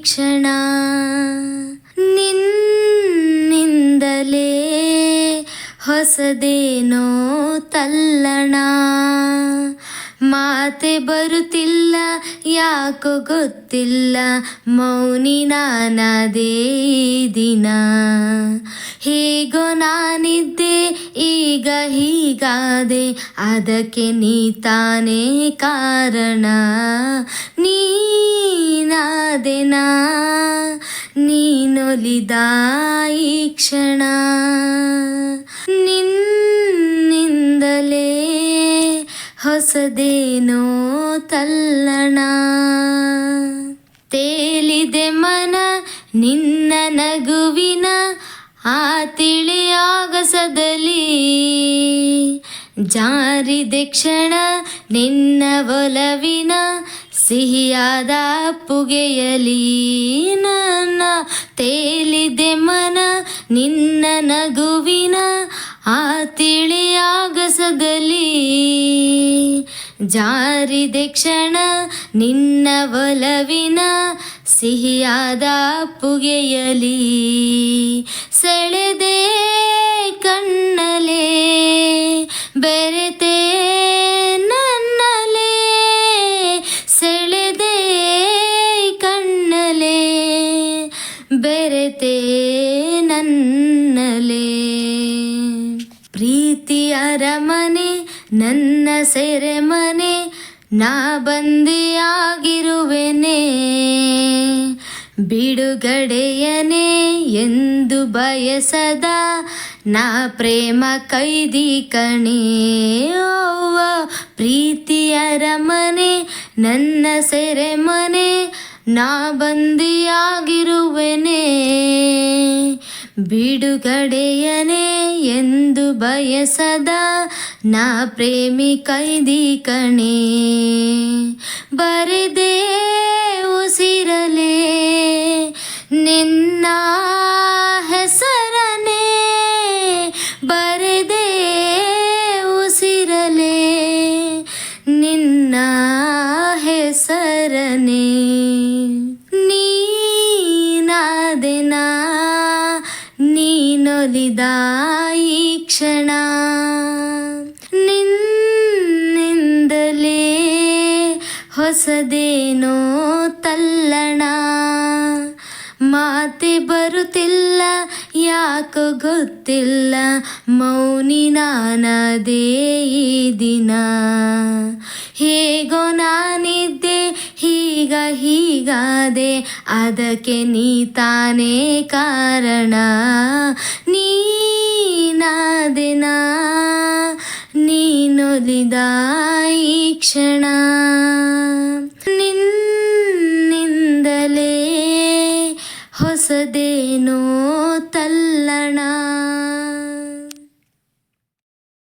ಕ್ಷಣ ನಿನ್ನಿಂದಲೇ ಹೊಸದೇನೋ ತಲ್ಲಣ. ಮಾತೆ ಬರುತ್ತಿಲ್ಲ ಯಾಕೋ ಗೊತ್ತಿಲ್ಲ, ಮೌನಿ ನಾನದೇ ದಿನ. ಹೇಗೋ ನಾನಿದ್ದೆ ಈಗ ಹೀಗಾದೆ, ಅದಕ್ಕೆ ನೀ ತಾನೇ ಕಾರಣ. ನೀನಾದೆನಾ ನೀನೊಲಿದ ಈ ಕ್ಷಣ, ನಿನ್ನಿಂದಲೇ ಹೊಸದೇನೋ ತಲ್ಲಣ. ತೇಲಿದೆ ಮನ ನಿನ್ನ ನಗುವಿನ ಆ ತಿಳಿಯಾಗಸದಲ್ಲಿ, ಜಾರಿದೆ ಕ್ಷಣ ನಿನ್ನ ಒಲವಿನ ಸಿಹಿಯಾದ ಅಪ್ಪುಗೆಯಲಿ. ನನ್ನ ತೇಲಿದೆ ಮನ ನಿನ್ನ ನಗುವಿನ ಆ ತಿಳಿಯಾಗಸದಲ್ಲಿ, ಜಾರಿದೆ ಕ್ಷಣ ನಿನ್ನ ಒಲವಿನ ಸಿಹಿಯಾದ ಅಪ್ಪುಗೆಯಲಿ. ಸೆಳೆದೆ ಕಣ್ಣಲೆ ಬೆರೆತೆ ನನ್ನಲೆ, ಸೆಳೆದೆ ಕಣ್ಣಲೆ ಬೆರೆತೆ ನನ್ನಲೆ. ಪ್ರೀತಿ ಅರಮನೆ ನನ್ನ ಸೆರೆಮನೆ, ನಾ ಬಂದಿಯಾಗಿರುವೆನೆ. ಬಿಡುಗಡೆಯನೇ ಎಂದು ಬಯಸದ ನಾ ಪ್ರೇಮ ಕೈದಿ ಕಣೆ. ಓವ ಪ್ರೀತಿ ಅರಮನೆ ನನ್ನ ಸೆರೆಮನೆ, ನಾ ಬಂದಿಯಾಗಿರುವೆನೆ. ಬಿಡುಗಡೆಯನೇ ಎಂದು ಬಯಸದ ನಾ ಪ್ರೇಮಿ ಕೈದಿ ಕಣೆ. ಬರೆದೇ ಉಸಿರಲೇ ನಿನ್ನ ಹೆಸರನೇ, ಬರೆದೇ ಉಸಿರಲೇ ನಿನ್ನ ಹೆಸರನೇ. ನೀನಾದೆನಾ ನೀನೊಲಿದ ಈ ಕ್ಷಣ, ನಿನ್ನಿಂದಲೇ ಹೊಸದೇನೋ ತಲ್ಲಣ. ಮಾತೆ ಬರುತ್ತಿಲ್ಲ ಯಾಕೋ ಗೊತ್ತಿಲ್ಲ, ಮೌನಿ ನಾನದೇ ಈ ದಿನ. ಹೇಗೋ ನಾನಿದ್ದೆ ಈಗ ಹೀಗಾದೆ, ಅದಕ್ಕೆ ನೀ ತಾನೇ ಕಾರಣ. ನೀನಾದೆನಾ ನೀನೊಲಿದ ಈ ಕ್ಷಣ, ನಿನ್ನಿಂದಲೇ ಹೊಸದೇನೋ ತಲ್ಲಣ.